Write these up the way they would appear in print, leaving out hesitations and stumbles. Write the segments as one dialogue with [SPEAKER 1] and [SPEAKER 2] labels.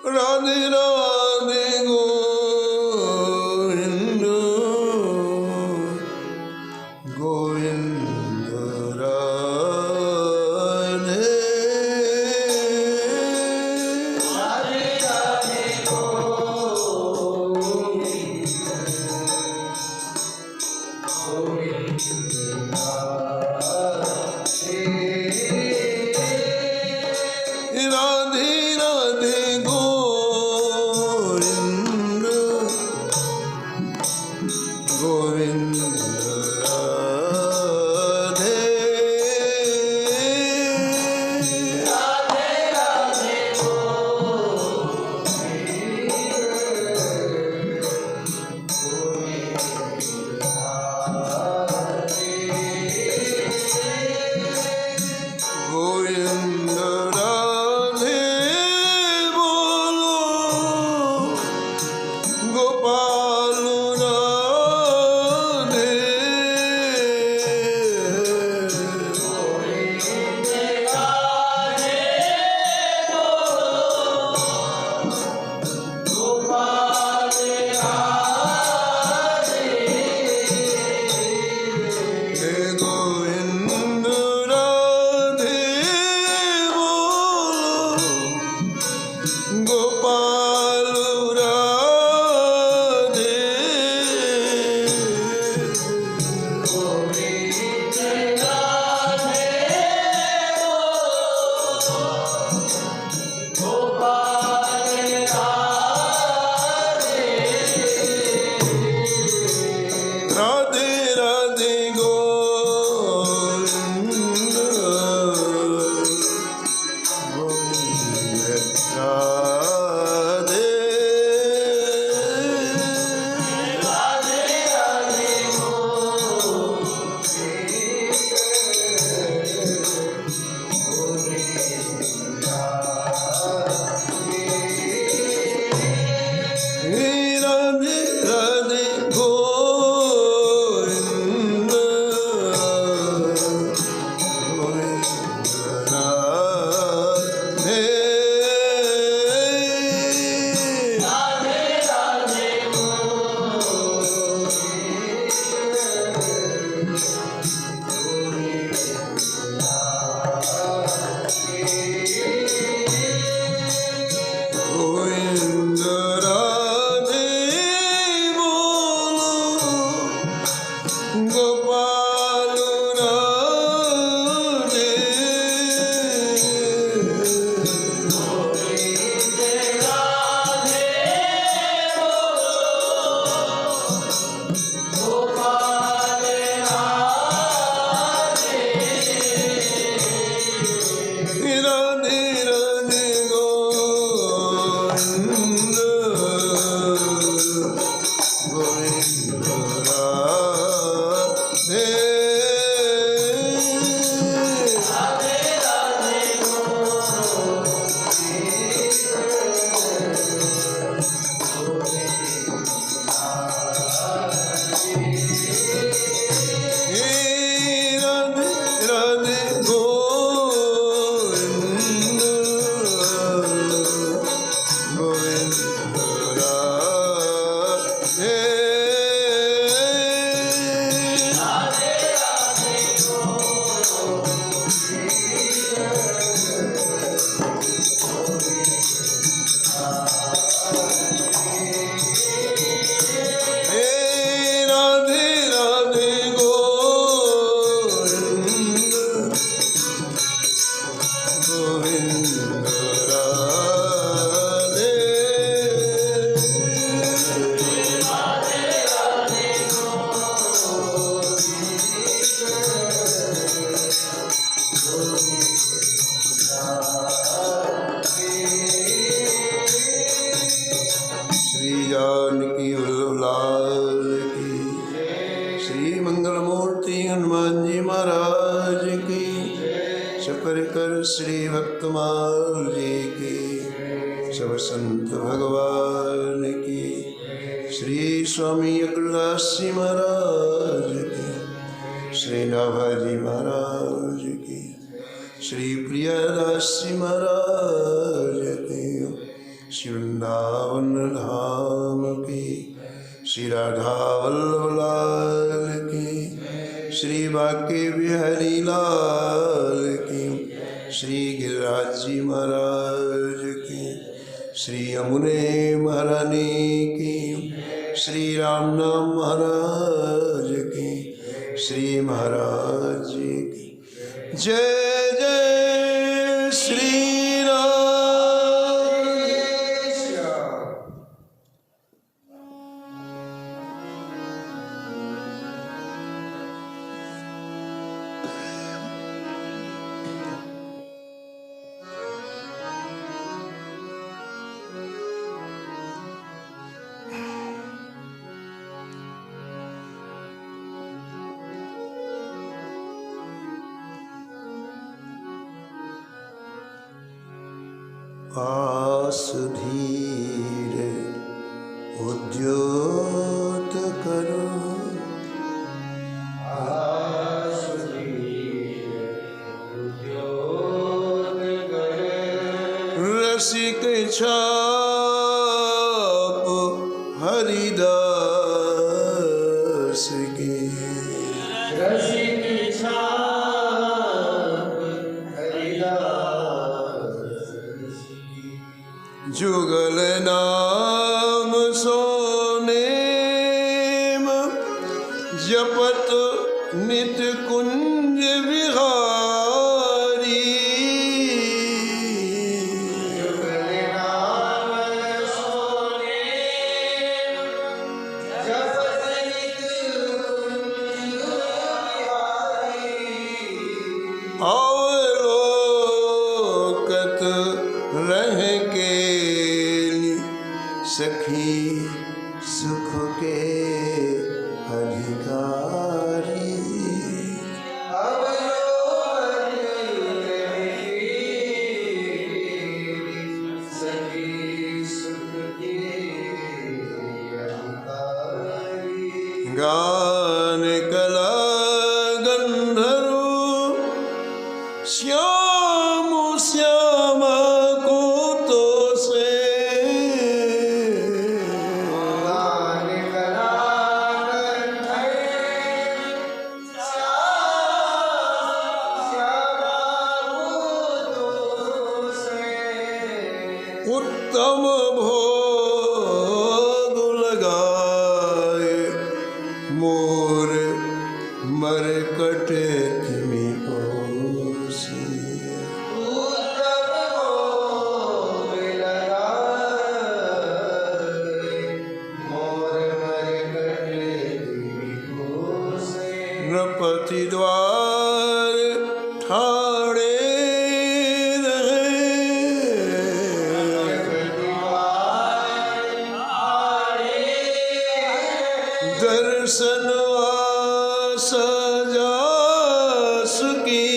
[SPEAKER 1] राधे राधे गोविंद गोविंद राधे राधे राधे गोविंद राधे बोलो गोपाल राधे गोविंद राधे बोलो गोपाल राधे राधे राधे गोविंद गोविंद राधे राधे राधे गोविंद गोविंद राधे गोविंद राधे बोलो गोपाल राधे राधे राधे गोविंद गोविंद राधे राधे राधे गोविंद गोविंद राधे राधे राधे गोविंद गोविंद राधे श्री जानकी वल्लभ की श्री मंगल मूर्ति हनुमान जी महाराज की शुक्र कर श्री भक्तमाल जी की सब संत भगवान की श्री स्वामी अग्रदास जी महाराज की श्री नाभाजी महाराज की श्री प्रियादास जी महाराज की श्री वृंदावन धाम की, श्री राधा वल्लभ लाल की, श्री बांके बिहारी लाल की, श्री गिरिराज जी महाराज की, श्री यमुने महारानी की, श्री राम नाम महाराज की, श्री महाराज जी की। जय जय श्री राम। आस धीर उद्योत करो, आस धीर उद्योत करो, रसिक छाप हरिदास की, रसिक छाप जुगल नाम सोने जपत नित कुंज विहारी, जुगल नाम सोने जपत नित कुंज विहारी, अवलोकत रह के सखी सुख के अधिकारी, सखी सुख के अधिकारी, गान कला गंधर्व श्याम श्यामा को तो से, उत्तम भोग लगाए मोर मरकट तिमी कोसी, उत्तम भोग लगाए मोर मरकट तिमी कोसी, नृपति द्वार ठाणे दर्शन सजा सुकी,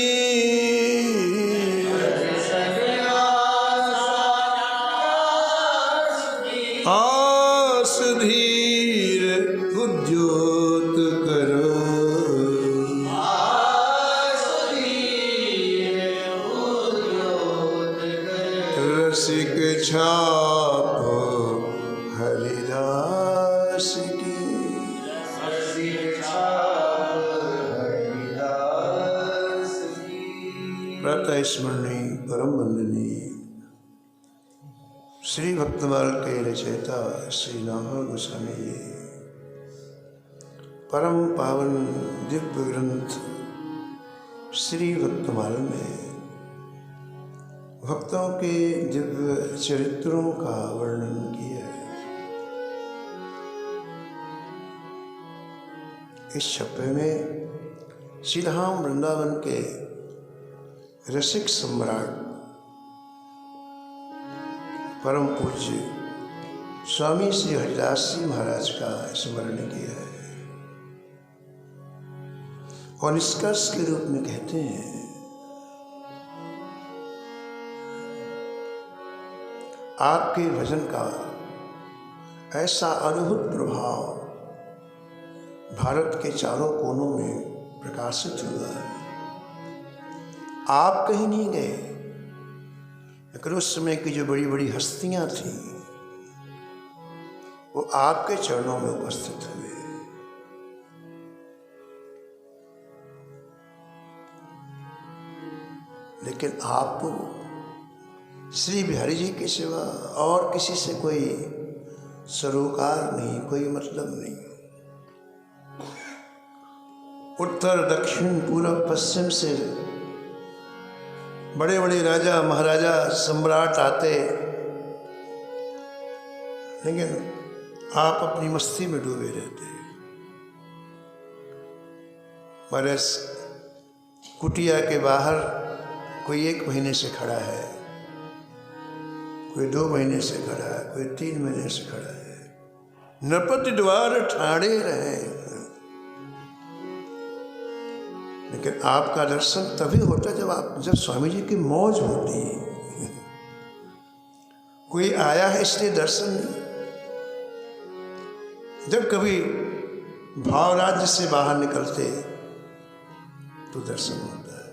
[SPEAKER 1] आस धीर उद्योत करो, आस धीर उद्योत करो, रसिक छाप हरिदास की, प्रातः स्मरणीय परम वंदनीय श्री भक्तमाल के रचयिता श्री नामदेव गोस्वामी जी परम पावन दिव्य ग्रंथ श्री भक्तमाल में भक्तों के दिव्य चरित्रों का वर्णन किया है। इस छप्पे में श्रीधाम वृंदावन के रसिक सम्राट परम पूज्य स्वामी श्री हरिदास जी महाराज का स्मरण किया है और निष्कर्ष के रूप में कहते हैं आपके भजन का ऐसा अद्भुत प्रभाव भारत के चारों कोनों में प्रकाशित हुआ है। आप कहीं नहीं गए, लेकिन उस समय की जो बड़ी बड़ी हस्तियां थीं वो आपके चरणों में उपस्थित हुए। लेकिन आपको श्री बिहारी जी के सिवा और किसी से कोई सरोकार नहीं, कोई मतलब नहीं। उत्तर दक्षिण पूर्व पश्चिम से बड़े बड़े राजा महाराजा सम्राट आते, लेकिन आप अपनी मस्ती में डूबे रहते। हमारे कुटिया के बाहर कोई 1 महीने से खड़ा है, कोई 2 महीने से खड़ा है, कोई 3 महीने से खड़ा है। नरपति द्वार ठाड़े रहे, लेकिन आपका दर्शन तभी होता जब स्वामी जी की मौज होती है। कोई आया है इसलिए दर्शन नहीं। जब कभी भाव राज्य से बाहर निकलते तो दर्शन होता है।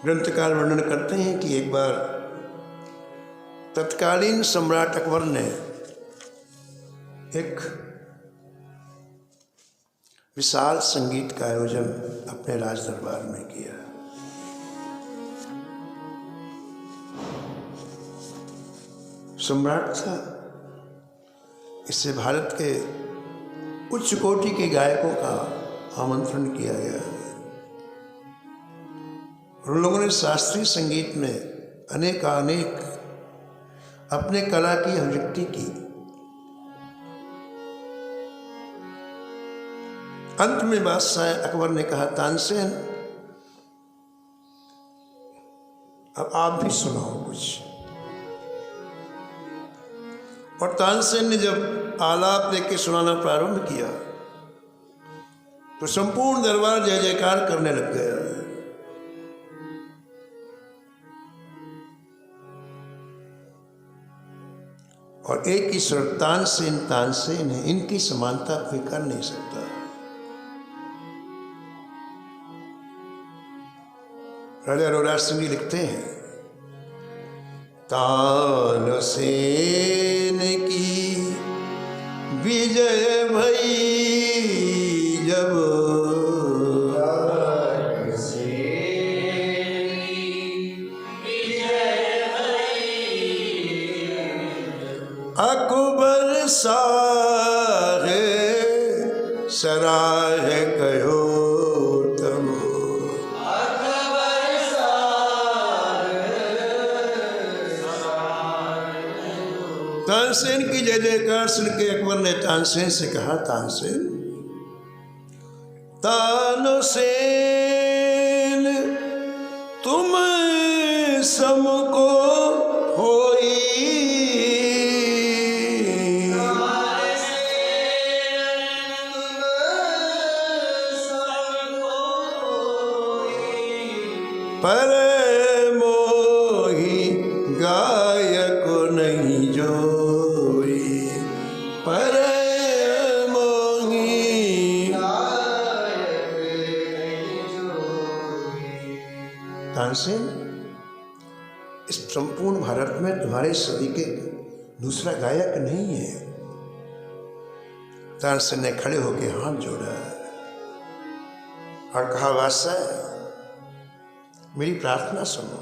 [SPEAKER 1] ग्रंथकार वर्णन करते हैं कि एक बार तत्कालीन सम्राट अकबर ने एक विशाल संगीत का आयोजन अपने राज दरबार में किया। सम्राट था, इससे भारत के उच्च कोटि के गायकों का आमंत्रण किया गया। उन लोगों ने शास्त्रीय संगीत में अनेक अपने कला की अभिव्यक्ति की। अंत में बादशाह अकबर ने कहा, तानसेन अब आप भी सुनाओ कुछ। और तानसेन ने जब आलाप लेके सुनाना प्रारंभ किया तो संपूर्ण दरबार जय जयकार करने लग गया। और एक ही स्वर तानसेन तानसेन है, इनकी समानता कोई कर नहीं सकता। राजा रोराज सिंह जी लिखते हैं, तानसेन की विजय भई जब, अकबर साहे सराह कहो तम, तानसेन की जय जयकार सुन के अकबर ने तानसेन से कहा, तानसेन तानसेन तुम समको होई, पर मोही गायक नहीं जोई, पर मोही तानसेन इस संपूर्ण भारत में तुम्हारे सदीके दूसरा गायक नहीं है। तानसेन ने खड़े होकर हाथ जोड़ा और कहा, बादशाह मेरी प्रार्थना सुनो।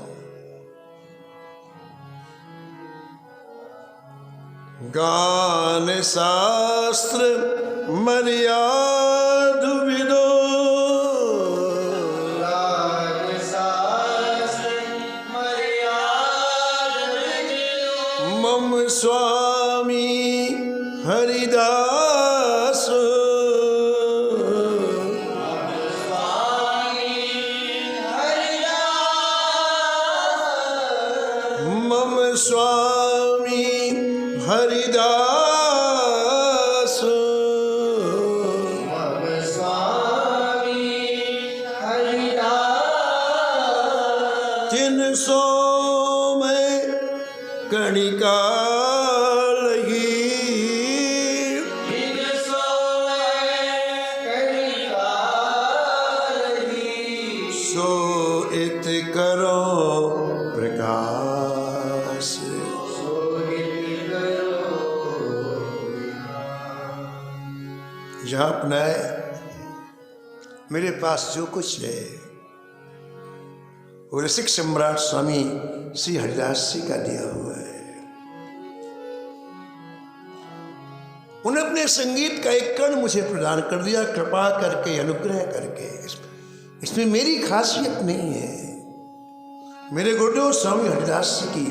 [SPEAKER 1] गान शास्त्र मर्याद विदो, गान शास्त्र मर्याद विदो, मम स्वामी हरिदास, मम स्वामी हरिदास, मम स्वामी हरिदास, 300 में कणिका लगी, 300 में कणिका जहाँ अपनाए मेरे पास जो कुछ है वो रसिक सम्राट स्वामी श्री हरिदास जी का दिया हुआ है। उन्हें अपने संगीत का एक कण मुझे प्रदान कर दिया, कृपा करके, अनुग्रह करके। इसमें मेरी खासियत नहीं है, मेरे गुरुदेव स्वामी हरिदास जी की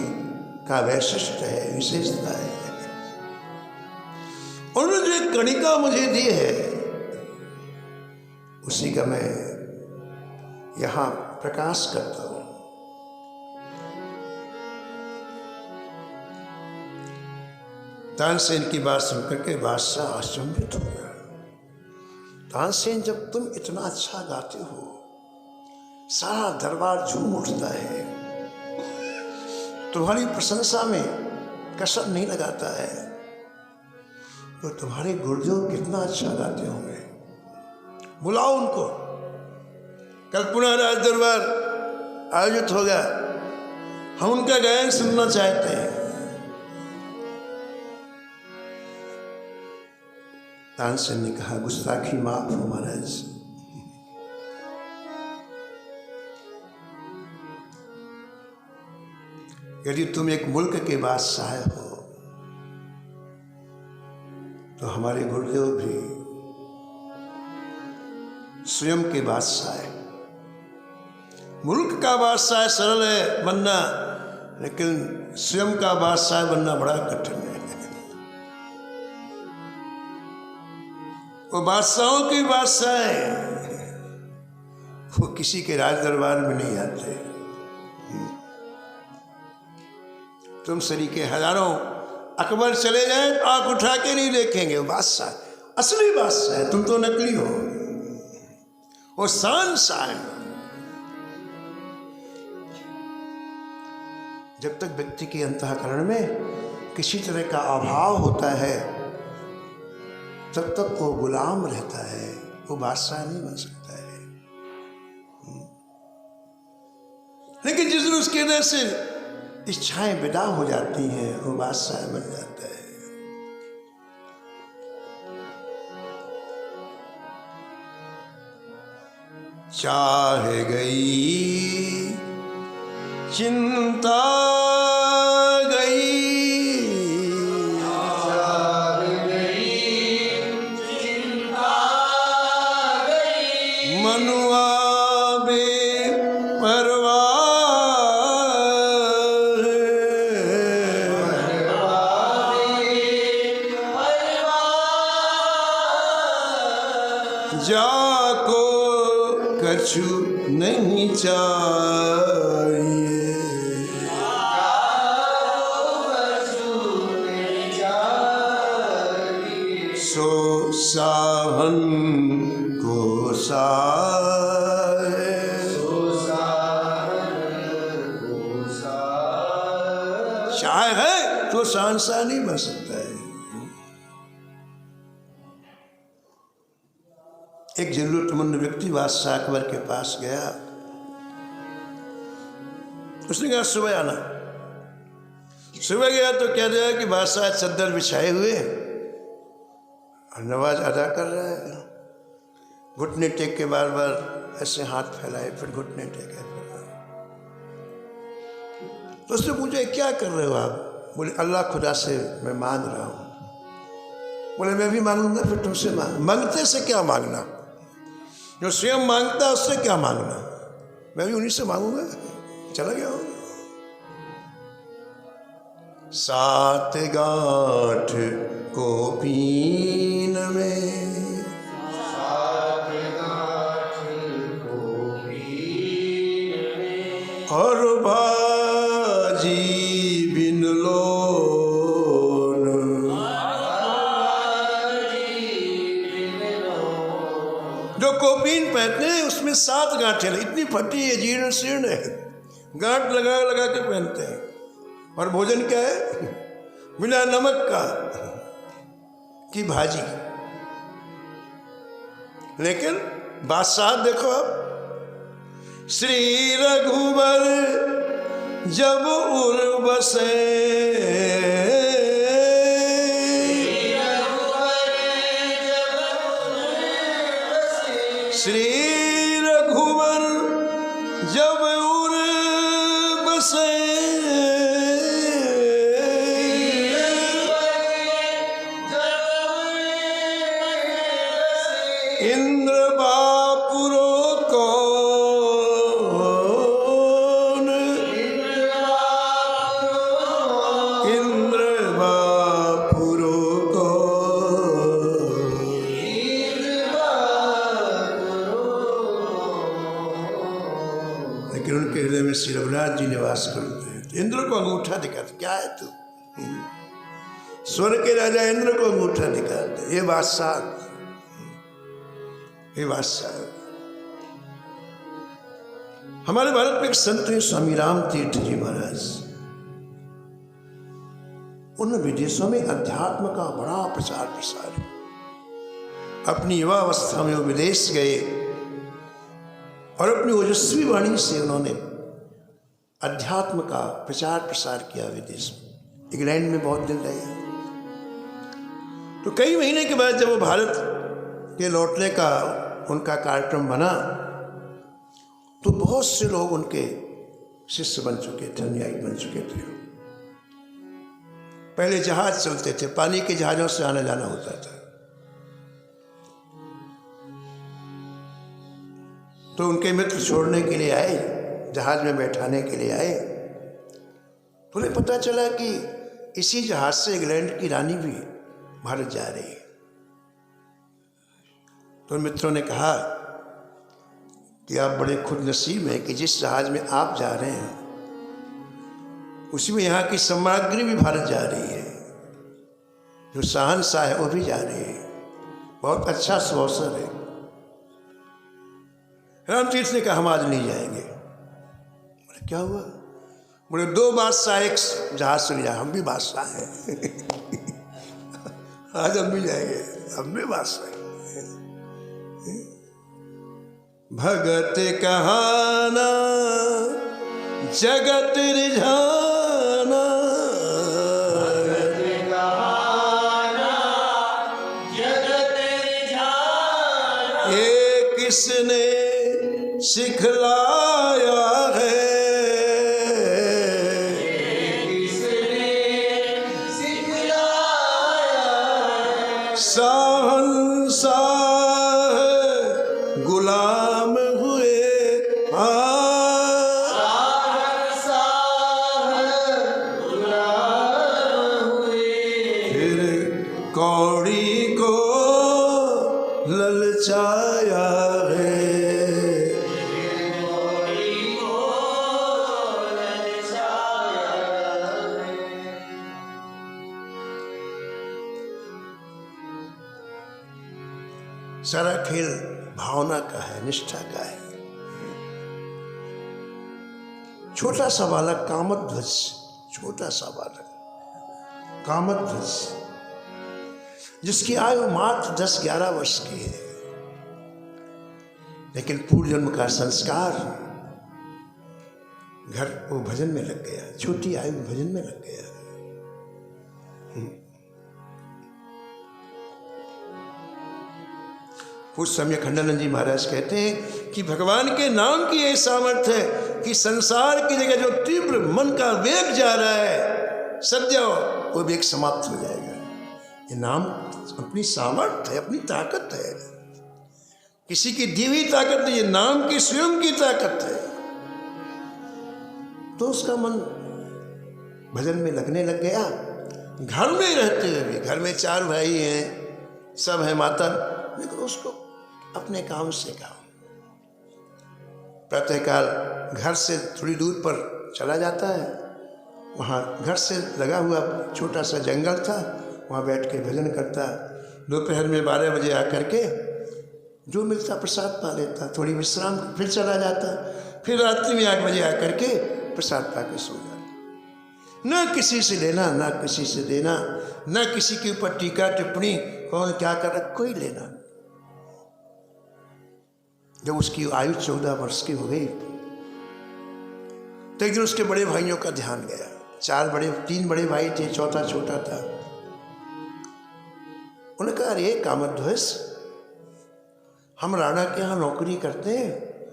[SPEAKER 1] का वैशिष्ट है, विशेषता है। उन्होंने जो एक कणिका मुझे दी है उसी का मैं यहां प्रकाश करता हूं। तानसेन की बात सुनकर के बादशाह अचंभित हो गया। तानसेन, जब तुम इतना अच्छा गाते हो, सारा दरबार झूम उठता है, तुम्हारी प्रशंसा में कसर नहीं लगाता है, तो तुम्हारे गुरुदेव कितना अच्छा गाते होंगे। बुलाओ उनको, कल पुनः राज दरबार आयोजित होगा, हम उनका गायन सुनना चाहते हैं। तानसेन ने कहा, गुस्ताखी माफ हो महाराज, यदि तुम एक मुल्क के बादशाह हो तो हमारे गुरुदेव भी स्वयं के बादशाह है। मुल्क का बादशाह सरल है बनना, लेकिन स्वयं का बादशाह बनना बड़ा कठिन है। वो बादशाहों की बादशाह है, वो किसी के राज दरबार में नहीं आते। तुम सरीके हजारों अकबर चले जाए आंख उठा के नहीं देखेंगे, वो बादशाह, असली बादशाह है, तुम तो नकली हो। वो शान शान, जब तक व्यक्ति के अंतःकरण में किसी तरह का अभाव होता है तब तक वो गुलाम रहता है, वो बादशाह नहीं बन सकता है। लेकिन जिस दिन उसके अंदर से इच्छाएं विदा हो जाती हैं, वो बादशाह बन जाता है। चाह गई चिंता गई, मनुआ बेपरवाह, जाको कछु नहीं चाहिए, सो साहन को साए, चाहे है तो शहंशाह नहीं बन सकता है। एक जरूरतमंद व्यक्ति बादशाह अकबर के पास गया, उसने कहा सुबह आना। सुबह गया तो क्या दिया कि बादशाह चद्दर बिछाए हुए और नमाज अदा कर रहा है, घुटने टेक के बार बार ऐसे हाथ फैलाए, फिर घुटने टेके। तो उसने पूछा क्या कर रहे हो आप? बोले अल्लाह खुदा से मैं मांग रहा हूँ। बोले मैं भी मांगूंगा, फिर तुमसे मांगते से क्या मांगना, जो स्वयं मांगता है उससे क्या मांगना, मैं भी उन्हीं से मांगूंगा। चला गया होगा। 7 गांठ को पीन में, 7 गांठ को पीन में, और बाजी बिन लोन, जो कोपीन पहनते हैं उसमें 7 गांठें, इतनी फटी है, जीर्ण शीर्ण है, गांठ लगा लगा के पहनते हैं। और भोजन क्या है? बिना नमक का की भाजी। लेकिन बादशाह देखो अब, श्री रघुबर जब उर्वसे, श्री रघुवर जब उर बसे इंद्र बापुरो कौन, इंद्र बापुरो कौन। लेकिन उनके हृदय में श्री रघुनाथ जी निवास करते हैं। इंद्र को अंगूठा दिखाते, क्या है तू? स्वर्ग के राजा इंद्र को अंगूठा दिखाते, ये बादशाह, ये बादशाह। हमारे भारत में एक संत हैं स्वामी राम तीर्थ जी महाराज। उन विदेशों में अध्यात्म का बड़ा प्रचार प्रसार। अपनी युवा अवस्था में वो विदेश गए और अपनी ओजस्वी वाणी से उन्होंने अध्यात्म का प्रचार प्रसार किया विदेश में। इंग्लैंड में बहुत दिन रहे। तो कई महीने के बाद जब वो भारत के लौटने का उनका कार्यक्रम बना तो बहुत से लोग उनके शिष्य बन चुके थे, अनुयायी बन चुके थे। पहले जहाज चलते थे, पानी के जहाजों से आना जाना होता था। तो उनके मित्र छोड़ने के लिए आए, जहाज में बैठाने के लिए आए। तो उन्हें पता चला कि इसी जहाज से इंग्लैंड की रानी भी भारत जा रही है। तो मित्रों ने कहा कि आप बड़े खुद नसीब हैं कि जिस जहाज में आप जा रहे हैं उसी में यहाँ की सामग्री भी भारत जा रही है, जो शहंशाह है वो भी जा रही है। बहुत अच्छा अवसर है। रामतीर्थ ने कहा हम आज नहीं जाएंगे। बोले क्या हुआ? बोले दो बादशाह एक जहाज से नहीं जाए, हम भी बादशाह हैं। आज हम भी जाएंगे, हम भी बादशाह हैं। भगत कहाना जगत रिझाना,
[SPEAKER 2] भगत कहाना जगत रिझाना,
[SPEAKER 1] ये किसने सिखलाया है,
[SPEAKER 2] किसने सिखलाया है।
[SPEAKER 1] शहंशाह गुलाम हुए फिर कौड़ी को ललचाया है। सारा खेल भावना का है, निष्ठा का है। छोटा सा बालक कामध्वज, छोटा सा बालक कामध्वज, जिसकी आयु मात्र 10-11 वर्ष की है, लेकिन पूर्व जन्म का संस्कार घर वो भजन में लग गया, छोटी आयु भजन में लग गया। उस समय खंडानंद जी महाराज कहते हैं कि भगवान के नाम की यह सामर्थ्य है कि संसार की जगह जो तीव्र मन का वेग जा रहा है सद्य वो वेग समाप्त हो जाएगा। ये नाम अपनी सामर्थ्य है, अपनी ताकत है, किसी की दी हुई ताकत नहीं, ये नाम की स्वयं की ताकत है। तो उसका मन भजन में लगने लग गया। घर में रहते हुए भी, घर में 4 भाई हैं, सब है माता, लेकिन उसको अपने काम से काम। प्रातःकाल घर से थोड़ी दूर पर चला जाता है, वहाँ घर से लगा हुआ छोटा सा जंगल था, वहाँ बैठ के भजन करता। दोपहर में 12 बजे आकर के जो मिलता प्रसाद पा लेता, थोड़ी विश्राम, फिर चला जाता, फिर रात्रि में 8 बजे आकर के प्रसाद पा के सो जाता। न किसी से लेना, न किसी से देना, न किसी के ऊपर टीका टिप्पणी, कौन क्या कर रहा, कोई लेना। जब उसकी आयु 14 वर्ष की हो गई तो एक दिन उसके बड़े भाइयों का ध्यान गया। 3 बड़े भाई थे, चौथा छोटा था। उन्होंने कहा अरे कामध्वज, हम राणा के यहाँ नौकरी करते हैं,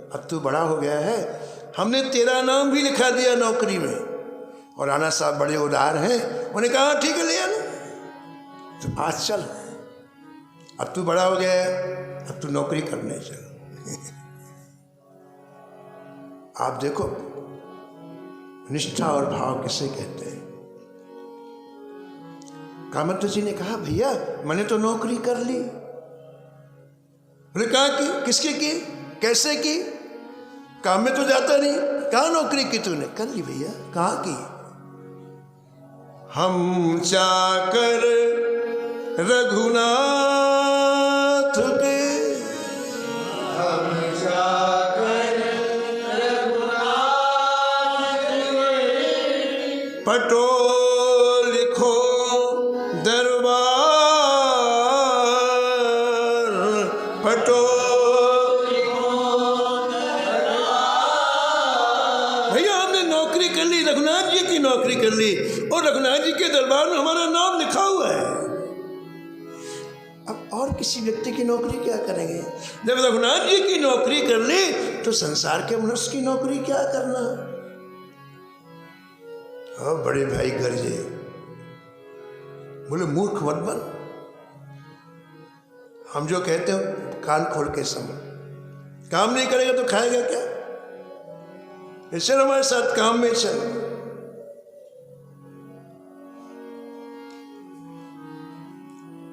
[SPEAKER 1] अब तू बड़ा हो गया है, हमने तेरा नाम भी लिखा दिया नौकरी में। और राणा साहब बड़े उदार हैं, उन्होंने कहा ठीक है ले आना, तो आज चल, अब तू बड़ा हो गया है, अब तू नौकरी करने चल। आप देखो निष्ठा और भाव किसे कहते हैं। कामत जी ने कहा भैया मैंने तो नौकरी कर ली। उन्होंने कहा कि किसकी की, कैसे की, काम में तो जाता नहीं, कहाँ नौकरी की तूने? कर ली भैया। कहाँ की? हम चाकर रघुनाथ के,
[SPEAKER 2] हम जाकर रघुनाथ के,
[SPEAKER 1] पटो लिखो दरबार, पटो भैया हमने नौकरी कर ली, रघुनाथ जी की नौकरी कर ली, और रघुनाथ जी के दरबार में हमारा नाम लिखा हुआ है। अब और किसी व्यक्ति की नौकरी क्या करेंगे? जब रघुनाथ जी की नौकरी कर ली तो संसार के मनुष्य की नौकरी क्या करना? और बड़े भाई गरजे, बोले मूर्ख मत बन, हम जो कहते हैं कान खोल के समझ, काम नहीं करेगा तो खाएगा क्या? चल हमारे साथ काम में चल।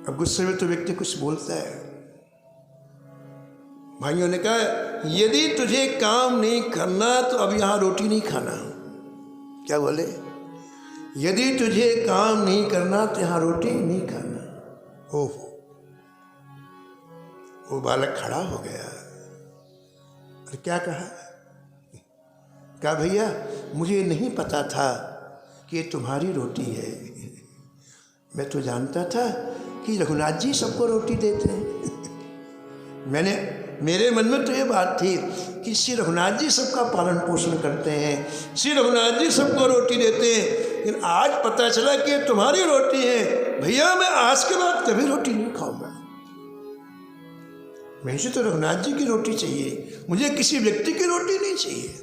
[SPEAKER 1] अब गुस्से में तो व्यक्ति कुछ बोलता है। भाइयों ने कहा यदि तुझे काम नहीं करना तो अब यहां रोटी नहीं खाना। क्या बोले? यदि तुझे काम नहीं करना तो यहां रोटी नहीं खाना। ओह, वो बालक खड़ा हो गया और क्या कहा? कहा भैया मुझे नहीं पता था कि ये तुम्हारी रोटी है, मैं तो जानता था कि रघुनाथ जी सबको रोटी देते हैं। मेरे मन में तो ये बात थी कि श्री रघुनाथ जी सबका पालन पोषण करते हैं, श्री रघुनाथ जी सबको रोटी देते हैं, लेकिन आज पता चला कि ये तुम्हारी रोटी है। भैया मैं आज के बाद कभी रोटी नहीं खाऊंगा, मुझे तो रघुनाथ जी की रोटी चाहिए, मुझे किसी व्यक्ति की रोटी नहीं चाहिए।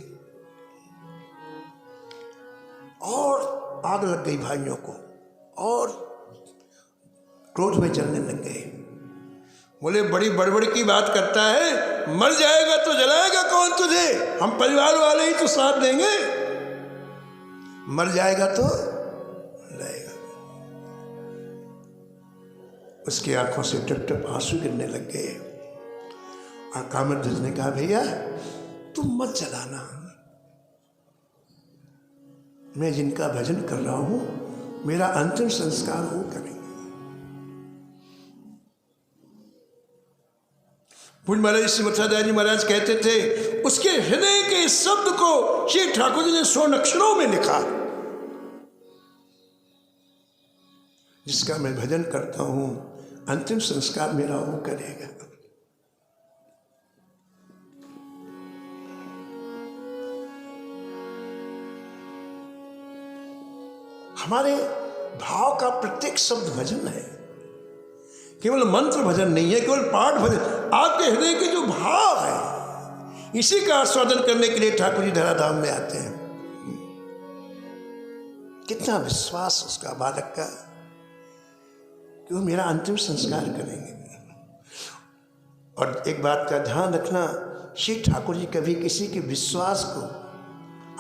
[SPEAKER 1] और आग लग गई भाइयों को और क्रोध में जलने लग गए। बोले बड़ी बड़बड़ की बात करता है, मर जाएगा तो जलाएगा कौन तुझे? हम परिवार वाले ही तो साथ देंगे, मर जाएगा तो जलाएगा। उसकी आंखों से टप टप आंसू गिरने लग गए। कामध्वज ने कहा भैया तुम मत जलाना, मैं जिनका भजन कर रहा हूं मेरा अंतिम संस्कार वो करेंगे। पूज्य महाराज श्री मथुरादास जी महाराज कहते थे उसके हृदय के शब्द को श्री ठाकुर जी ने 16 अक्षरों में लिखा, जिसका मैं भजन करता हूं अंतिम संस्कार मेरा वो करेगा। हमारे भाव का प्रत्येक शब्द भजन है, केवल मंत्र भजन नहीं है, केवल पाठ भजन। आपके हृदय के जो भाव है इसी का आस्वादन करने के लिए ठाकुर जी धराधाम में आते हैं। कितना विश्वास उसका बालक का कि वो मेरा अंतिम संस्कार करेंगे। और एक बात का ध्यान रखना, श्री ठाकुर जी कभी किसी के विश्वास को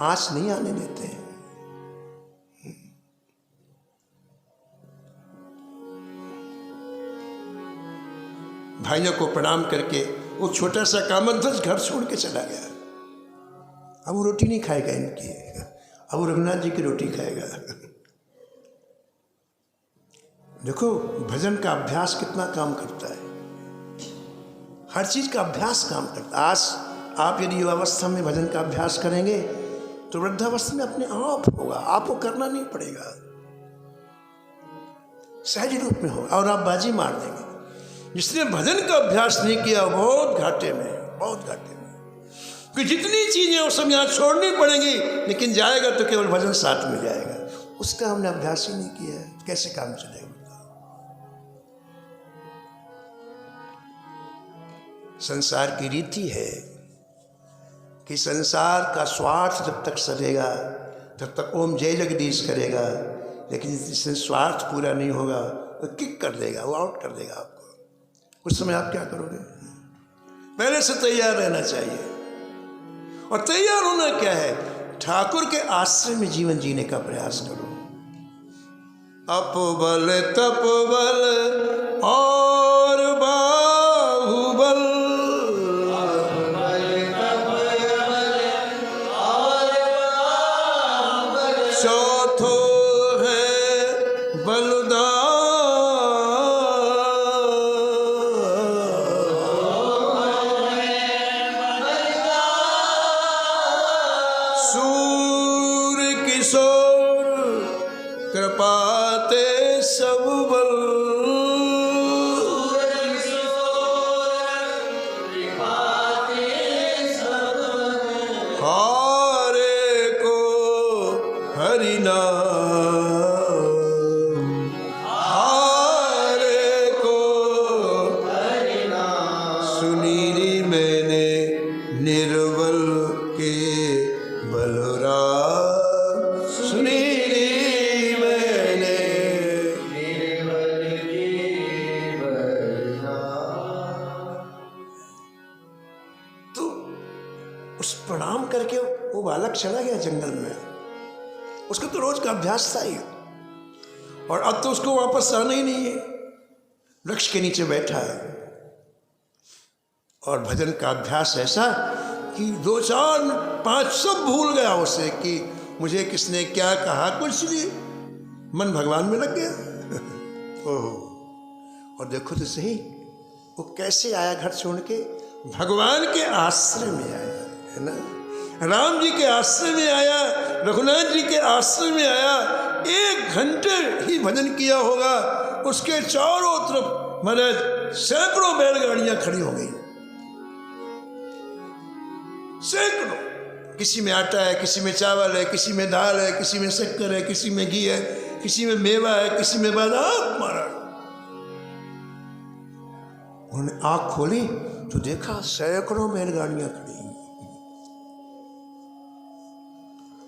[SPEAKER 1] आंच नहीं आने देते हैं। भाइयों को प्रणाम करके वो छोटा सा कामध्वज घर छोड़ के चला गया। अब वो रोटी नहीं खाएगा इनकी, अब वो रघुनाथ जी की रोटी खाएगा। देखो भजन का अभ्यास कितना काम करता है, हर चीज का अभ्यास काम करता है। आज आप यदि युवावस्था में भजन का अभ्यास करेंगे तो वृद्धावस्था में अपने आप होगा, आपको करना नहीं पड़ेगा, सहज रूप में होगा और आप बाजी मार देंगे। जिसने भजन का अभ्यास नहीं किया बहुत घाटे में, बहुत घाटे में, कि जितनी चीजें उस समय यहाँ छोड़नी पड़ेंगी, लेकिन जाएगा तो केवल भजन साथ में जाएगा। उसका हमने अभ्यास ही नहीं किया है, कैसे काम चलेगा? संसार की रीति है कि संसार का स्वार्थ जब तक सजेगा तब तक ओम जय जगदीश करेगा, लेकिन जिससे स्वार्थ पूरा नहीं होगा वो किक कर देगा, वो आउट कर देगा आपको। उस समय आप क्या करोगे? पहले से तैयार रहना चाहिए। और तैयार होना क्या है? ठाकुर के आश्रय में जीवन जीने का प्रयास करो। अपबल तपबल और बाहुबल, चौथो है बलदान। सूर किशोर कृपाते सब बल, हारे को हरि नाम, हारे को हरि नाम। सुनीरी मैंने निर्बल के बलराम, सुनीरी मैंने निर्बल के बलराम। तो उस प्रणाम करके वो बालक चला गया जंगल में। उसका तो रोज का अभ्यास था ही, और अब तो उसको वापस आना ही नहीं है। वृक्ष के नीचे बैठा है और भजन का अभ्यास ऐसा कि 2, 4, 5 सब भूल गया उसे कि मुझे किसने क्या कहा, कुछ नहीं। मन भगवान में लग गया। ओह, और देखो तो सही वो कैसे आया घर छोड़ के, भगवान के आश्रय में आया, है ना। राम जी के आश्रय में आया, रघुनाथ जी के आश्रय में आया। 1 घंटे ही भजन किया होगा, उसके चारों तरफ महाराज सैकड़ों बैलगाड़ियां खड़ी हो गई, सैकड़ों। किसी में आटा है, किसी में चावल है, किसी में दाल है, किसी में शक्कर है, किसी में घी है, किसी में मेवा है, किसी में बादाम। महाराज उन्होंने आंख खोली तो देखा सैकड़ों बैलगाड़ियां खड़ी।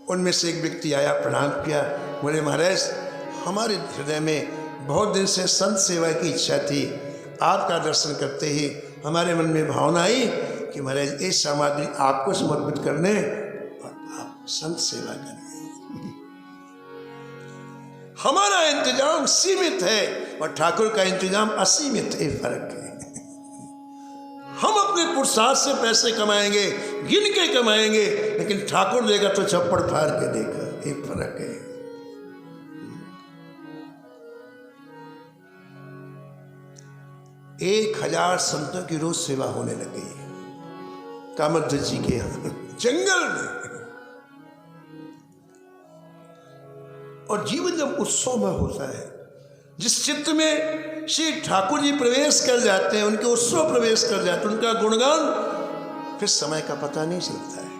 [SPEAKER 1] उनमें से एक व्यक्ति आया, प्रणाम किया, बोले महाराज हमारे हृदय में बहुत दिन से संत सेवा की इच्छा थी, आपका दर्शन करते ही हमारे मन में भावना आई कि महाराज ये सामग्री आपको समर्पित करने और आप संत सेवा करें। हमारा इंतजाम सीमित है और ठाकुर का इंतजाम असीमित है, फर्क है। हम अपने पुरुषार्थ से पैसे कमाएंगे, गिन के कमाएंगे, लेकिन ठाकुर देगा तो चप्पड़ फाड़ के देगा, एक फर्क है। 1000 संतों की रोज सेवा होने लगी कामध्वज जी के यहाँ जंगल में। और जीवन जब उत्सव में होता है, जिस चित्त में श्री ठाकुर जी प्रवेश कर जाते हैं, उनके उत्सव प्रवेश कर जाते हैं, उनका गुणगान, फिर समय का पता नहीं चलता है।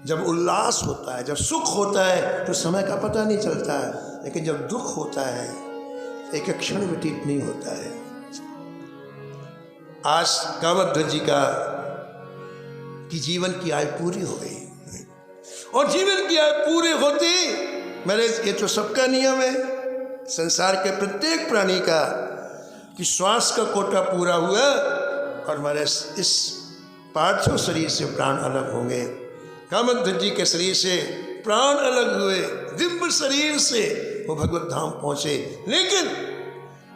[SPEAKER 1] जब उल्लास होता है, जब सुख होता है, तो समय का पता नहीं चलता है। लेकिन जब दुख होता है, एक क्षण व्यतीत नहीं होता है। आज कामध्वज जी की जीवन की आयु पूरी हो गई, और जीवन की आयु पूरी होती मेरे, ये तो सबका नियम है संसार के प्रत्येक प्राणी का, कि श्वास का कोटा पूरा हुआ और हमारे इस पार्थिव शरीर से प्राण अलग होंगे। कामध्वज जी के शरीर से प्राण अलग हुए, दिव्य शरीर से वो भगवत धाम पहुंचे। लेकिन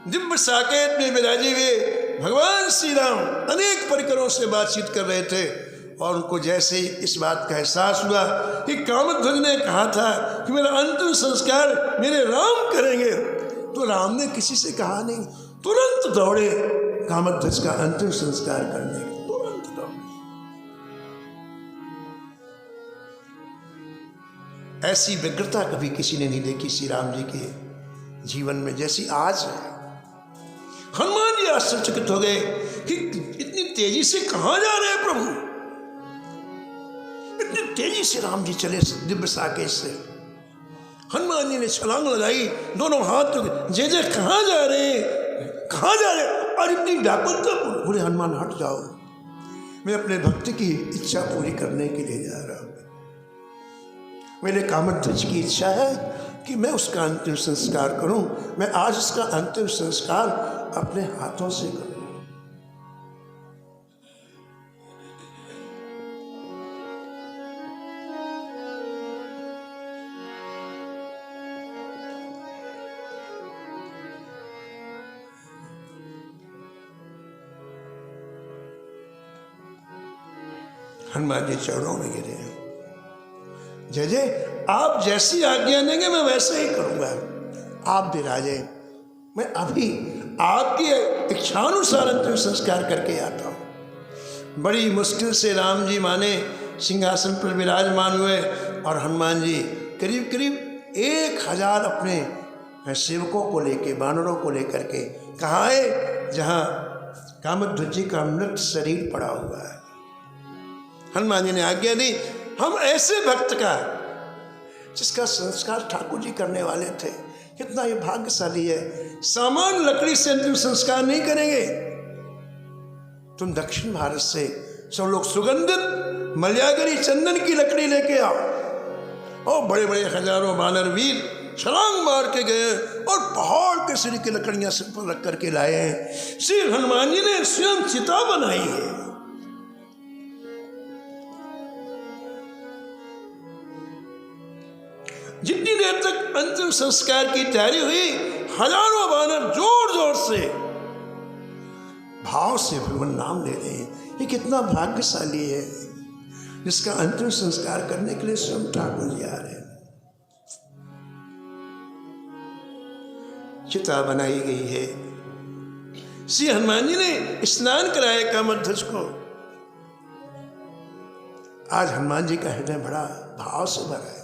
[SPEAKER 1] दिव्य साकेत में विराजे हुए भगवान श्री राम अनेक परिकरों से बातचीत कर रहे थे, और उनको जैसे ही इस बात का एहसास हुआ कि कामध्वज ने कहा था कि मेरा अंतिम संस्कार मेरे राम करेंगे, तो राम ने किसी से कहा नहीं, तुरंत दौड़े कामध्वज का अंतिम संस्कार करने, तुरंत दौड़े। ऐसी व्यग्रता कभी किसी ने नहीं देखी श्री राम जी के जीवन में जैसी आज है। हनुमान जी आश्चर्यचकित हो गए कि इतनी तेजी से कहां जा रहे हैं प्रभु, इतनी तेजी से राम जी चले दिव्य साकेत से। हनुमान जी ने छलांग लगाई, दोनों हाथ जय जय कहाँ जा रहे हैं, कहाँ जा रहे हो? और इतनी व्याकुलता बोले हनुमान हट जाओ, मैं अपने भक्त की इच्छा पूरी करने के लिए जा रहा हूँ। मेरे कामध्वज की इच्छा है कि मैं उसका अंतिम संस्कार करूं। मैं आज उसका अंतिम संस्कार अपने हाथों से करूं। हनुमान जी चरणों में गिरे, जय जय आप जैसी आज्ञा देंगे मैं वैसे ही करूंगा। आप विराजे, मैं अभी आपकी इच्छानुसार अंतिम संस्कार करके आता हूँ। बड़ी मुश्किल से राम जी माने सिंहासन पर विराजमान हुए और हनुमान जी करीब करीब 1000 अपने सेवकों को लेके, बानरों को लेकर के कहाँ है जहाँ कामध्वज जी का मृत शरीर पड़ा हुआ है। हनुमान जी ने आज्ञा दी, हम ऐसे भक्त का जिसका संस्कार ठाकुर जी करने वाले थे, कितना ये भाग्यशाली है। सामान्य लकड़ी से अंतिम संस्कार नहीं करेंगे। तुम दक्षिण भारत से सब लोग सुगंधित मल्यागरी चंदन की लकड़ी लेके आओ। और बड़े बड़े हजारों बानर वीर छलांग मार के गए और पहाड़ के सिर की लकड़ियां सिर पर रख करके लाए हैं। श्री हनुमान जी ने स्वयं चिता बनाई है। जितनी देर तक अंतिम संस्कार की तैयारी हुई, हजारों बानर जोर जोर से भाव से भगवान नाम ले रहे हैं। ये कितना भाग्यशाली है जिसका अंतिम संस्कार करने के लिए स्वयं ठाकुर जी आ रहे हैं। चिता बनाई गई है। श्री हनुमान जी ने स्नान कराया कामध्वज को। आज हनुमान जी का हृदय बड़ा भाव से भरा है।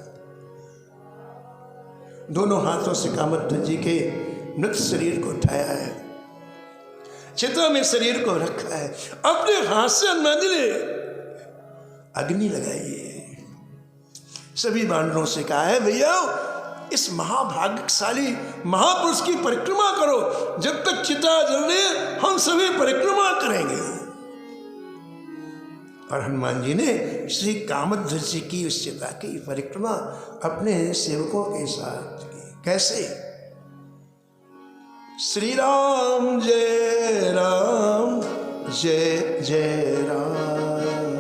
[SPEAKER 1] दोनों हाथों से कामध्वज जी के मृत शरीर को उठाया है, चिता में शरीर को रखा है। अपने हाथ से हनुमान जी ने अग्नि लगाई है। सभी बानरों से कहा है, भैया इस महाभाग्यशाली महापुरुष की परिक्रमा करो। जब तक चिता जल रही है हम सभी परिक्रमा करेंगे। और हनुमान जी ने श्री कामध्वज जी की उस चिता की परिक्रमा अपने सेवकों के साथ की। कैसे? श्री राम जय राम जय जय राम,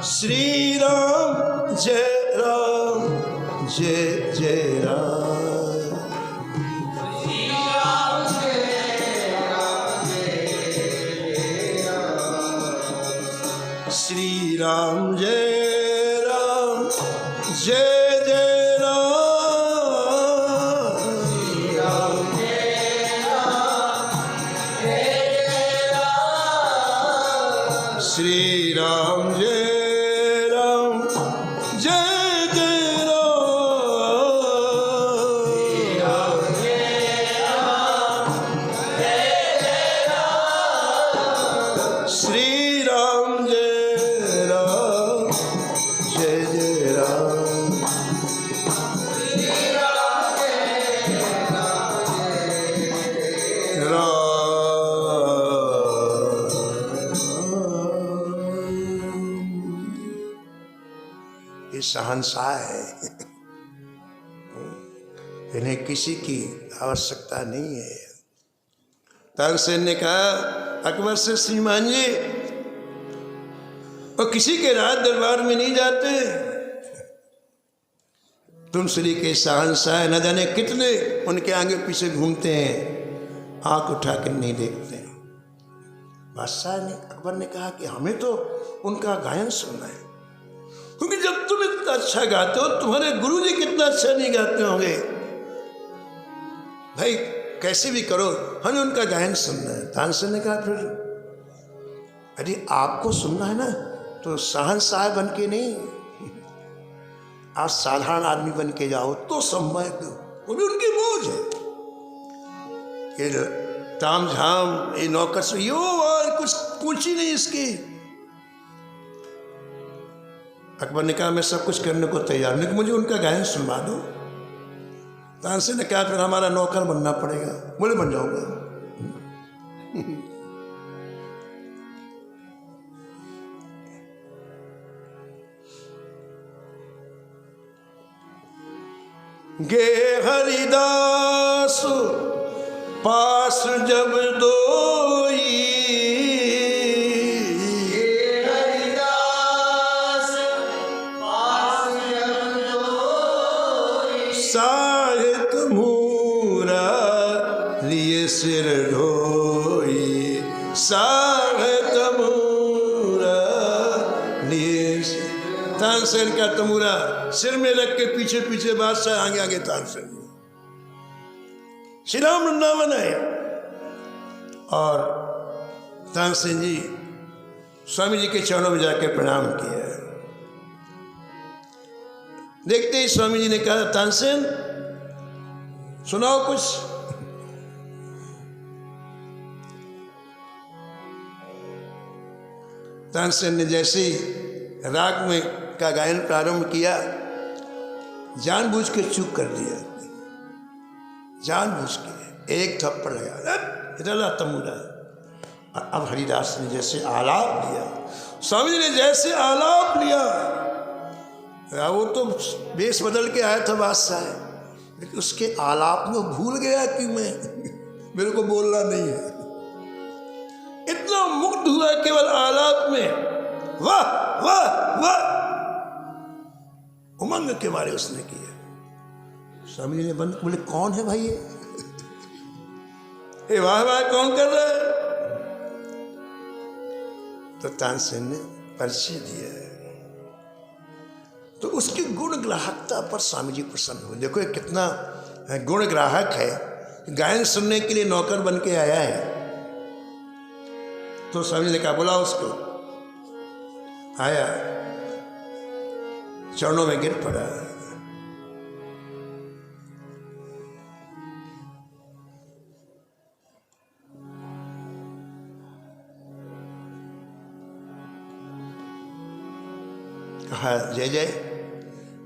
[SPEAKER 2] श्री राम जय राम जय राम,
[SPEAKER 1] श्री राम जय राम जय जय राम, श्री राम जय राम जय जय राम,
[SPEAKER 2] श्री राम जय राम जय जय राम,
[SPEAKER 1] श्री राम जय राम जय जय राम, श्री राम जय राम जय जय राम, ये शहंशाह है। इन्हें किसी की आवश्यकता नहीं है। तानसेन ने कहा अकबर से, श्रीमान जी और किसी के राज दरबार में नहीं जाते, तुम श्री के शहंशाह न जाने कितने उनके आगे पीछे घूमते हैं, आंख उठा कर नहीं देखते। बादशाह ने, अकबर ने कहा कि हमें तो उनका गायन सुनना है, क्योंकि जब तुम इतना अच्छा गाते हो, तुम्हारे गुरु जी कितना अच्छा नहीं गाते होंगे। भाई कैसे भी करो, हमें उनका गायन सुनना है। तानसेन ने कहा फिर अरे आपको सुनना है ना तो शहंशाह बन के नहीं, आप साधारण आदमी बन के जाओ तो संभव। वो भी उनकी मौज है। ये ताम झाम, ये नौकर से यो और कुछ पूछी नहीं इसकी। अकबर ने कहा मैं सब कुछ करने को तैयार हूं, लेकिन मुझे उनका गायन सुनवा दो। तानसेन ने कहा फिर हमारा नौकर बनना पड़ेगा। बोले बन जाऊंगा। गे हरिदास पास जब दोई,
[SPEAKER 2] हरिदास पास जब दोई,
[SPEAKER 1] साहित मूरा लिए सिर ढोई, साहित मूरा लिए सिर। तानसेन का तमूरा सिर में रख के पीछे पीछे बादशाह, आगे आगे तानसेन। श्री राम वृंदावन है। और तानसेन जी स्वामी जी के चरणों में जाके प्रणाम किया। देखते ही स्वामी जी ने कहा तानसेन सुनाओ कुछ। तानसेन ने जैसे ही राग में का गायन प्रारंभ किया, जानबूझ के चूक कर दिया, जानबूझ के एक थप्पड़ लगा, इधर तमूरा। अब हरिदास ने जैसे आलाप लिया, स्वामी जी ने जैसे आलाप लिया, वो तो बेस बदल के आया था बादशाह, लेकिन उसके आलाप में भूल गया कि मैं मेरे को बोलना नहीं है। इतना मुग्ध हुआ केवल आलाप में। वाह वाह वाह उमंग के मारे उसने किया। स्वामी जी ने बंद, बोले कौन है भाई ये वाह वाह कौन कर रहा है? तो तानसेन ने परिचय दिया है। तो उसकी गुण ग्राहकता पर स्वामी जी प्रसन्न हुए। देखो ये कितना गुण ग्राहक है, गायन सुनने के लिए नौकर बन के आया है। तो स्वामी जी ने कहा बुलाओ उसको। आया, चरणों में गिर पड़ा। कहा जय जय,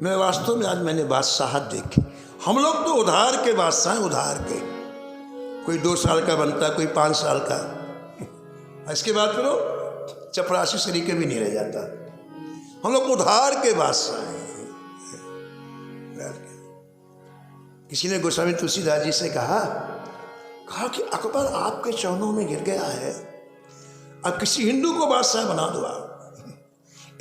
[SPEAKER 1] मैं वास्तव में आज मैंने बादशाहत देखी। हम लोग तो उधार के बादशाह हैं, उधार के। कोई 2 साल का बनता, कोई 5 साल का, इसके बाद फिर वो चपरासी सरीके भी नहीं रह जाता। हम लोग उधार के बादशाह हैं। किसी ने गोस्वामी तुलसीदास जी से कहा कि अकबर आपके चरणों में गिर गया है, अब किसी हिंदू को बादशाह बना दो आप।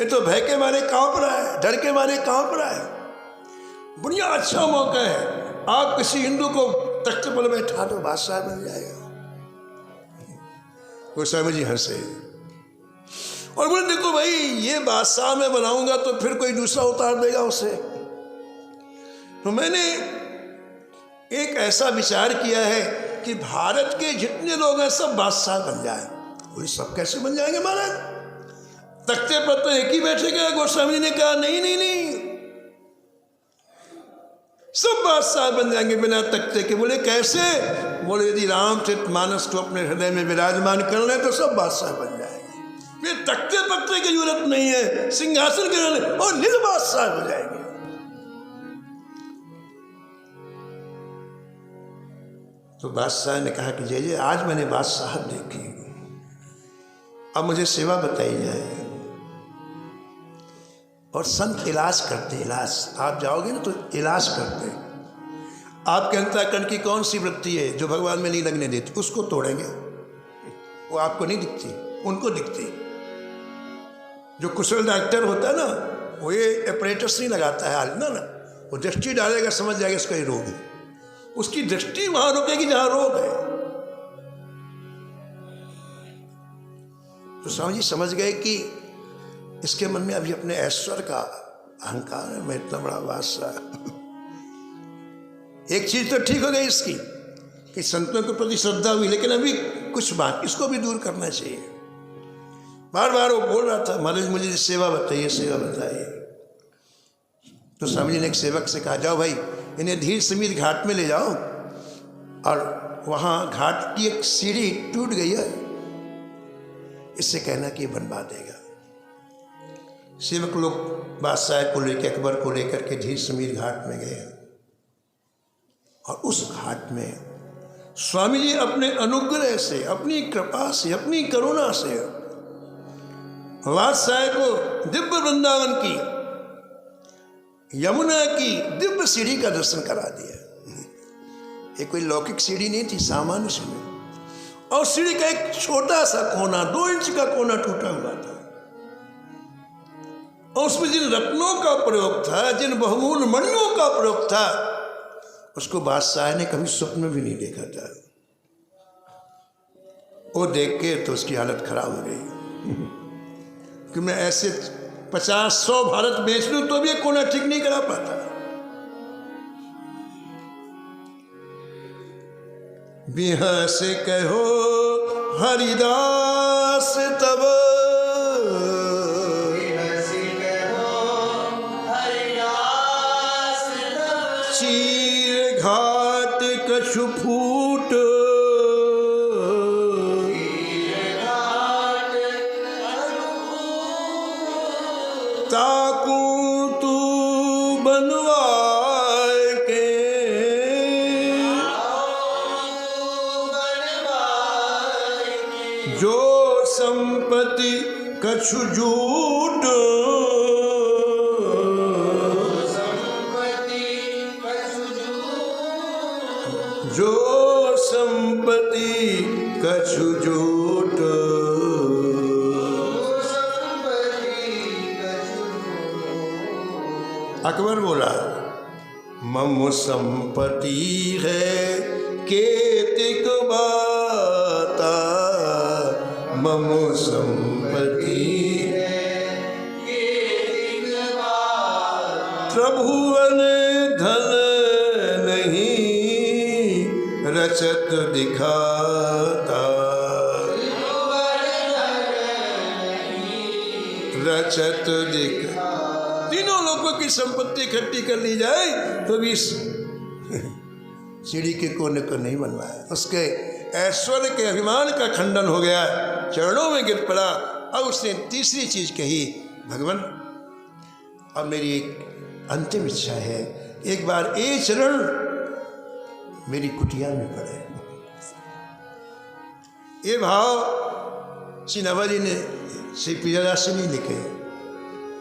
[SPEAKER 1] ये तो भय के मारे कांप रहा है, डर के मारे कांप रहा है। बढ़िया अच्छा मौका है, आप किसी हिंदू को तख्त पर बैठा दो, बादशाह बन जाएगा। गोस्वामी जी हंसे और बोले देखो भाई, ये बादशाह मैं बनाऊंगा तो फिर कोई दूसरा उतार देगा उसे। तो मैंने एक ऐसा विचार किया है कि भारत के जितने लोग हैं सब बादशाह बन जाए। वो सब कैसे बन जाएंगे महाराज? तख्ते पर तो एक ही बैठेगा। गोस्वामी जी ने कहा नहीं नहीं नहीं, सब बादशाह बन जाएंगे बिना तख्ते के। बोले कैसे? बोले यदि रामचरितमानस को अपने हृदय में विराजमान कर ले तो सब बादशाह बन जाएंगे। ये तख्ते पत्ते की जरूरत नहीं है, सिंहासन के और निज बादशाह हो जाएंगे। तो बादशाह ने कहा कि जय जय, आज मैंने बादशाह देखी, अब मुझे सेवा बताई जाए। और संत इलाज करते, इलाज आप जाओगे ना तो इलाज करते। आपके अंतःकरण की कौन सी वृत्ति है जो भगवान में नहीं लगने देती, उसको तोड़ेंगे। वो आपको नहीं दिखती, उनको दिखती। जो कुशल डॉक्टर होता है ना, वो ये ऑपरेटर्स नहीं लगाता है हाल ना, वो दृष्टि डालेगा, समझ जाएगा इसका ये रोग है। उसकी दृष्टि वहां रुकेगी जहां रोग है। तो स्वामी जी समझ गए कि इसके मन में अभी अपने ऐश्वर्य का अहंकार है, मैं इतना बड़ा बादशाह। एक चीज तो ठीक हो गई इसकी कि संतों के प्रति श्रद्धा हुई, लेकिन अभी कुछ बात इसको भी दूर करना चाहिए। बार बार वो बोल रहा था महाराज मुझे सेवा बताइए, सेवा बताइए। तो स्वामी जी ने एक सेवक से कहा जाओ भाई इन्हें धीर समीर घाट में ले जाओ, और वहाँ घाट की एक सीढ़ी टूट गई है, इससे कहना कि ये बनवा देगा। सेवक लोग बादशाह को लेकर, अकबर को लेकर के झील समीर घाट में गए और उस घाट में स्वामी जी अपने अनुग्रह से, अपनी कृपा से, अपनी करुणा से बादशाह को दिव्य वृंदावन की, यमुना की दिव्य सीढ़ी का दर्शन करा दिया। ये कोई लौकिक सीढ़ी नहीं थी, सामान्य सीढ़ी, और सीढ़ी का एक छोटा सा कोना, 2 इंच का कोना टूटा हुआ था, और उसमें जिन रत्नों का प्रयोग था, जिन बहुमूल्य मणियों का प्रयोग था, उसको बादशाह ने कभी स्वप्न में भी नहीं देखा था। वो देख के तो उसकी हालत खराब हो गई कि मैं ऐसे 50-100 भारत बेच लूं तो भी एक कोना ठीक नहीं करा पाता। बिहार से कहो हरिदास तब, चीर घाट कछु फूट, ताकू तू बनवाए के, जो संपत्ति कछु झूठ, जो संपत्ति कछु झूठ, अकबर बोला मम संपत्ति है केतिक बाता, मम संपत्ति त्रिभुवन धन नहीं रचत दिखाता, रचत दिखा। तीनों लोगों की संपत्ति इकट्ठी कर ली जाए तो भी इस सीढ़ी के कोने को नहीं बनवाया। उसके ऐश्वर्य के अभिमान का खंडन हो गया, चरणों में गिर पड़ा। अब उसने तीसरी चीज कही, भगवान अब मेरी एक अंतिम इच्छा है, एक बार ये चरण मेरी कुटिया में पड़े। ये भाव श्री नवाजी ने, श्री प्रियदास ने लिखे।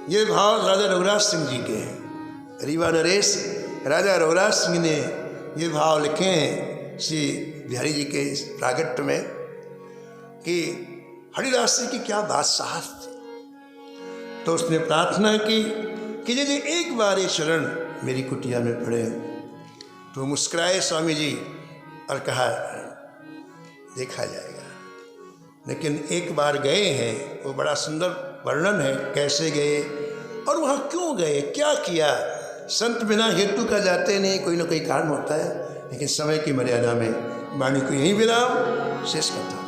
[SPEAKER 1] ये भाव राजा रघुराज सिंह जी के हैं। रीवा नरेश राजा रघुराज सिंह ने ये भाव लिखे हैं श्री बिहारी जी के प्रागट्य में कि हरिदास जी की क्या बात साहस थी। तो उसने प्रार्थना की कि यदि एक बार ये चरण मेरी कुटिया में पड़े। तो मुस्कुराए स्वामी जी और कहा देखा जाएगा। लेकिन एक बार गए हैं, वो बड़ा सुंदर वर्णन है कैसे गए और वहाँ क्यों गए, क्या किया। संत बिना हेतु का जाते नहीं, कोई ना कोई कारण होता है। लेकिन समय की मर्यादा में वाणी को यहीं विराम शेष करता हूँ।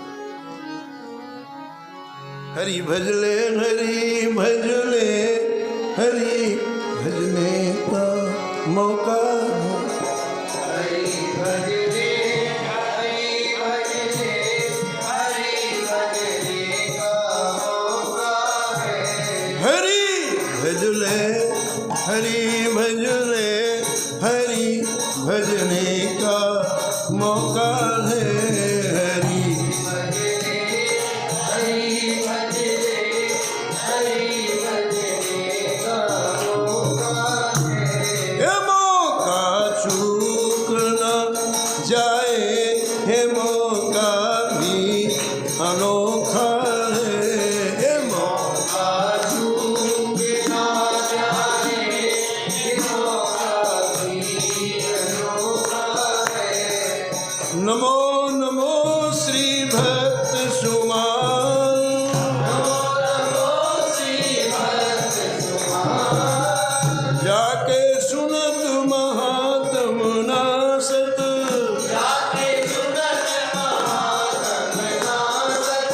[SPEAKER 1] हरि भजले हरि भजले, हरि भजने का मौका,
[SPEAKER 2] हरि भजने, हरि भजने, हरि भजने का मौका है।
[SPEAKER 1] हरि भजले हरि भजले, हरि भजने का मौका है। हरि
[SPEAKER 2] भजने, हरि भजने, हरि भजने का मौका है।
[SPEAKER 1] ये मौका चूक न जाए, हे मौका भी अनोखा है। ये मौका
[SPEAKER 2] चूक ना जाए, ये मौका भी अनोखा है।
[SPEAKER 1] नमो नमो श्री भक्त सुमान,
[SPEAKER 2] नमो नमो श्री भक्त सुमान,
[SPEAKER 1] जाके सुनत महात्म नासत,
[SPEAKER 2] जाके सुनत महात्म नासत।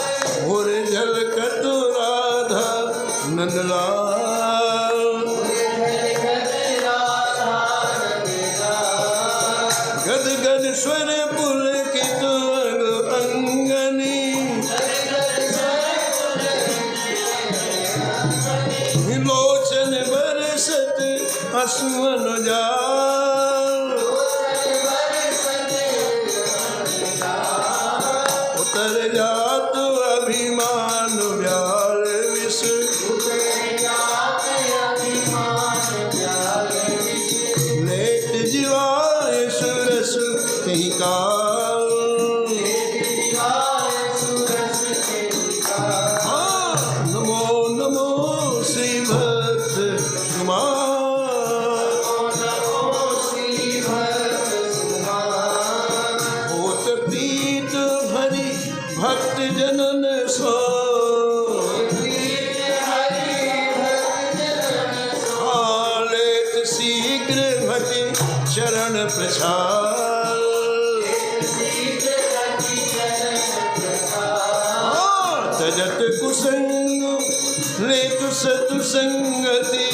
[SPEAKER 1] और झलकत राधा नंदलाल। गद गद स्वर पुलकित अंग अंगनी, असुमन जाल उतर जात अभिमान व्याल विष लेत जीवाय सुरस कहीं काल हाँ, नमो नमो श्री भक्त कुमार होत प्रीत भरी भक्त जनन सो हालेत शीघ्र भटि चरण प्रछाल तजत कुसंग लेत सतुसंगति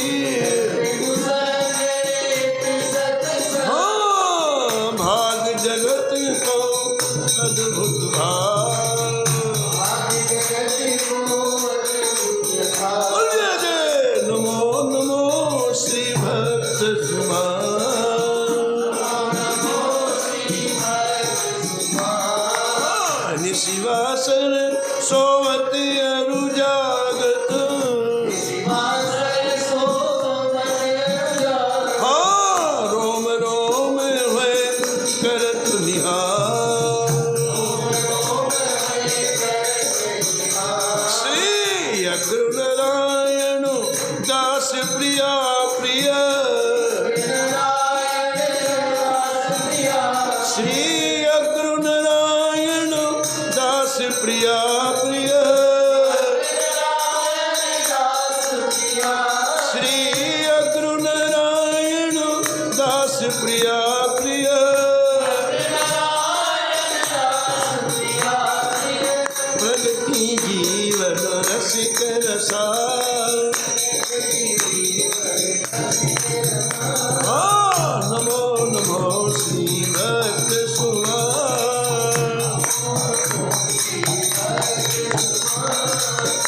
[SPEAKER 1] हाँ भाग जगत को अद्भुत भाल बोलिए जय नमो नमो श्री भक्त सुमार निशिवासन सोवत अरु जागत हाँ रोम रोम है करत निहार श्री अग्र नारायण दास प्रिया प्रिय श्री अग्र नारायण दास प्रिया प्रिय श्री अग्र नारायण दास प्रिया प्रिय प्रगति जीवन रसिक रसाल हाँ नमो नमो श्री भक्त सुमार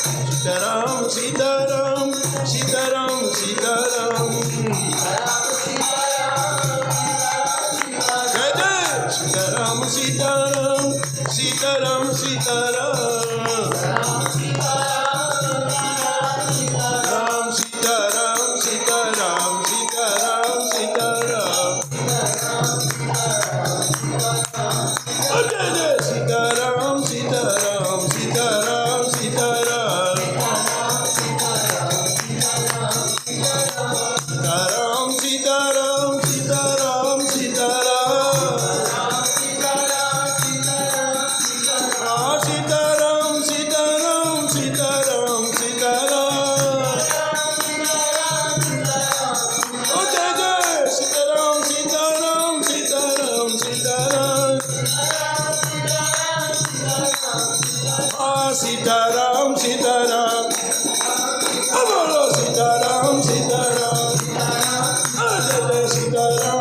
[SPEAKER 1] सीताराम सीताराम सीताराम सीताराम जय जय सीताराम सीताराम सीताराम सीताराम राम सीताराम सीताराम सीताराम सीताराम जय जय सीताराम सीताराम सीताराम सीताराम सीताराम सीताराम सीताराम सीताराम हाँ सीताराम सीताराम सीताराम सीताराम ओ जय जय सीताराम सीताराम सीताराम सीताराम हाँ सीताराम सीताराम बोलो सीताराम सीताराम जय जय सीताराम